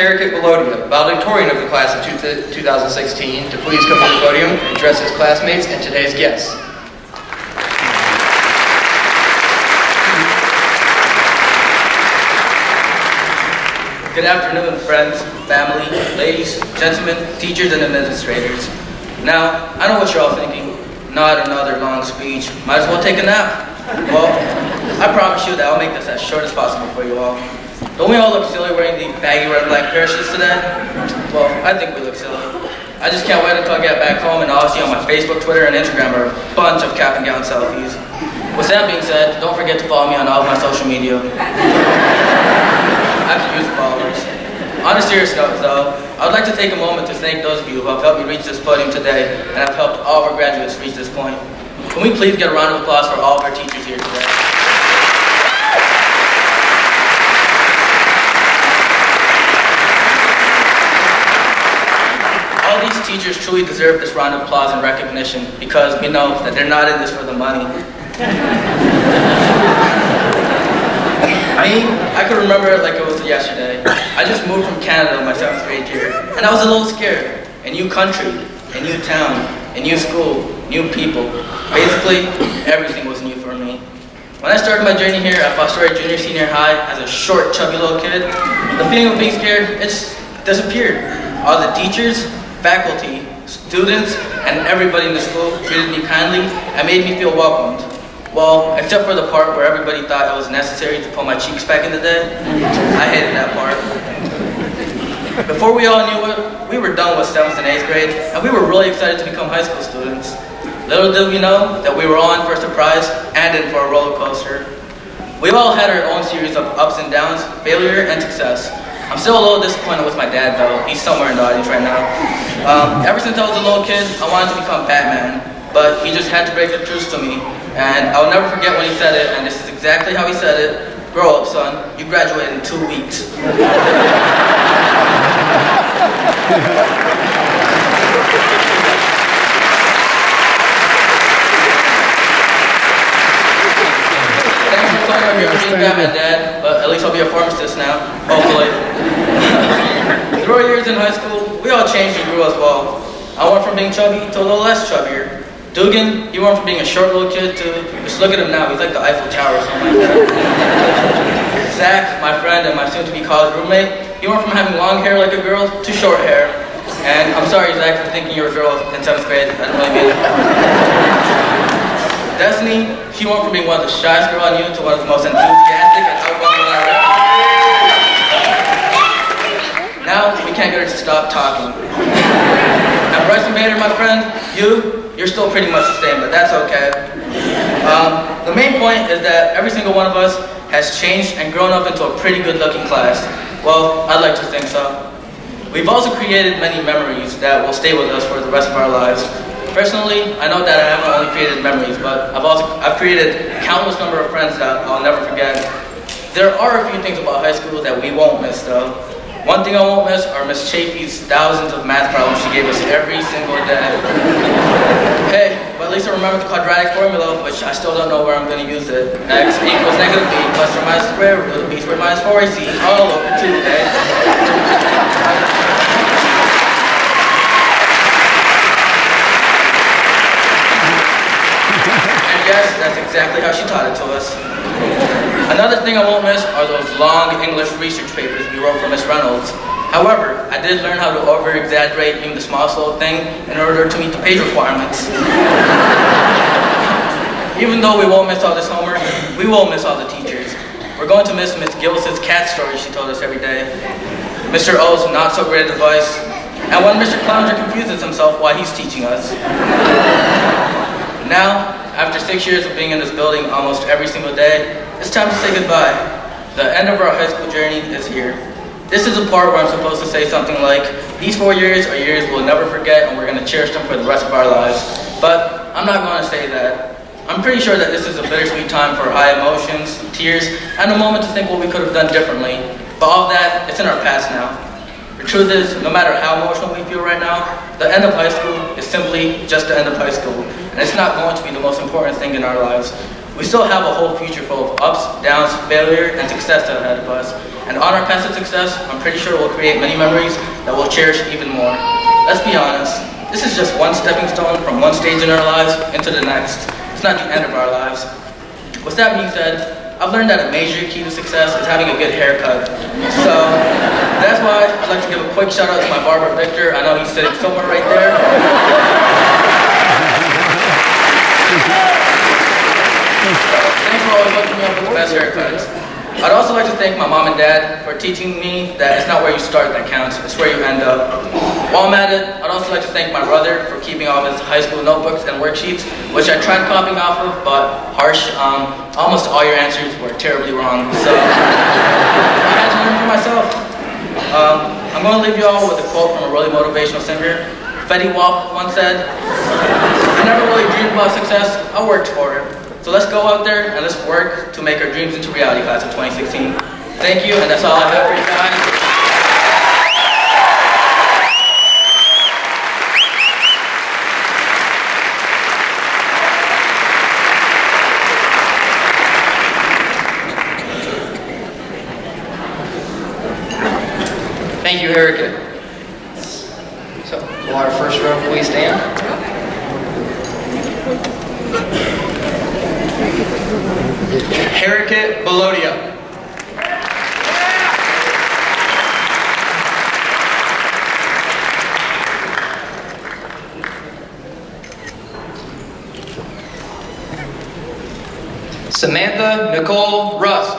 Hariket Bilodia, valedictorian of the class of 2016, to please come to the podium and address his classmates and today's guests. Good afternoon, friends, family, ladies, gentlemen, teachers, and administrators. Now, I know what you're all thinking. Not another long speech. Might as well take a nap. Well, I promise you that I'll make this as short as possible for you all. Don't we all look silly wearing the baggy red and black parachutes today? Well, I think we look silly. I just can't wait until I get back home and all I see on my Facebook, Twitter, and Instagram are a bunch of cap and gown selfies. With that being said, don't forget to follow me on all of my social media. I could use followers. On a serious note, though, I would like to take a moment to thank those of you who have helped me reach this podium today and have helped all of our graduates reach this point. Can we please get a round of applause for all of our teachers here today? All these teachers truly deserve this round of applause and recognition because we know that they're not in this for the money. I could remember it like it was yesterday. I just moved from Canada in my 7th grade year, and I was a little scared. A new country, a new town, a new school, new people. Basically, everything was new for me. When I started my journey here at Bilodia Junior Senior High as a short, chubby little kid, the feeling of being scared, it just disappeared. All the teachers, faculty, students, and everybody in the school treated me kindly and made me feel welcomed. Well, except for the part where everybody thought it was necessary to pull my cheeks back in the day. I hated that part. Before we all knew it, we were done with 7th and 8th grade, and we were really excited to become high school students. Little did we know that we were all in for a surprise and in for a roller coaster. We've all had our own series of ups and downs, failure and success. I'm still a little disappointed with my dad, though. He's somewhere in the audience right now. Ever since I was a little kid, I wanted to become Batman, but he just had to break the truth to me. And I'll never forget when he said it, and this is exactly how he said it. Grow up, son. You graduate in 2 weeks. Thanks for calling up your dream Batman, Dad, but at least I'll be a pharmacist now, hopefully. Through our years in high school, we all changed and grew as well. I went from being chubby to a little less chubbier. Dugan, he went from being a short little kid to, just look at him now, he's like the Eiffel Tower or something like that. Zach, my friend and my soon-to-be college roommate, he went from having long hair like a girl to short hair. And I'm sorry, Zach, for thinking you were a girl in 7th grade. I didn't really mean it. Destiny, she went from being one of the shyest girls I knew to one of the most enthusiastic and outgoing ones I recognized. Now, we can't get her to stop talking. And Bryson Bader, my friend, you're still pretty much the same, but that's okay. The main point is that every single one of us has changed and grown up into a pretty good-looking class. Well, I'd like to think so. We've also created many memories that will stay with us for the rest of our lives. Personally, I know that I haven't only created memories, but I've created a countless number of friends that I'll never forget. There are a few things about high school that we won't miss, though. One thing I won't miss are Miss Chafee's thousands of math problems she gave us every single day. Hey, but at least I remember the quadratic formula, which I still don't know where I'm going to use it. X equals negative b plus or minus square root of b squared minus 4ac all over 2a. And yes, that's exactly how she taught it to us. Another thing I won't miss are those long English research papers we wrote for Miss Reynolds. However, I did learn how to over-exaggerate even the smallest little thing in order to meet the page requirements. Even though we won't miss all this homework, we will miss all the teachers. We're going to miss Miss Gillis's cat stories she told us every day, Mr. O's not-so-great advice, and when Mr. Clounger confuses himself while he's teaching us. Now, after 6 years of being in this building almost every single day, it's time to say goodbye. The end of our high school journey is here. This is the part where I'm supposed to say something like, these 4 years are years we'll never forget and we're going to cherish them for the rest of our lives. But I'm not going to say that. I'm pretty sure that this is a bittersweet time for high emotions, tears, and a moment to think what we could have done differently. But all of that, it's in our past now. The truth is, no matter how emotional we feel right now, the end of high school is simply just the end of high school. And it's not going to be the most important thing in our lives. We still have a whole future full of ups, downs, failure, and success ahead of us. And on our path to success, I'm pretty sure we'll create many memories that we'll cherish even more. Let's be honest, this is just one stepping stone from one stage in our lives into the next. It's not the end of our lives. With that being said, I've learned that a major key to success is having a good haircut. So that's why I'd like to give a quick shout out to my barber, Victor. I know he's sitting somewhere right there. Thanks for always hooking me up with the best haircuts. I'd also like to thank my mom and dad for teaching me that it's not where you start that counts, it's where you end up. While I'm at it, I'd also like to thank my brother for keeping all of his high school notebooks and worksheets, which I tried copying off of, but harsh. Almost all your answers were terribly wrong, so I had to learn for myself. I'm going to leave you all with a quote from a really motivational singer. Fetty Wap once said, "I never really dreamed about success, I worked for it." So let's go out there and let's work to make our dreams into reality, class of 2016. Thank you, and that's all I have for you guys. Thank you, Hariket. So, will our first row please stand? Hariket, Bilodia. Samantha Nicole Rust.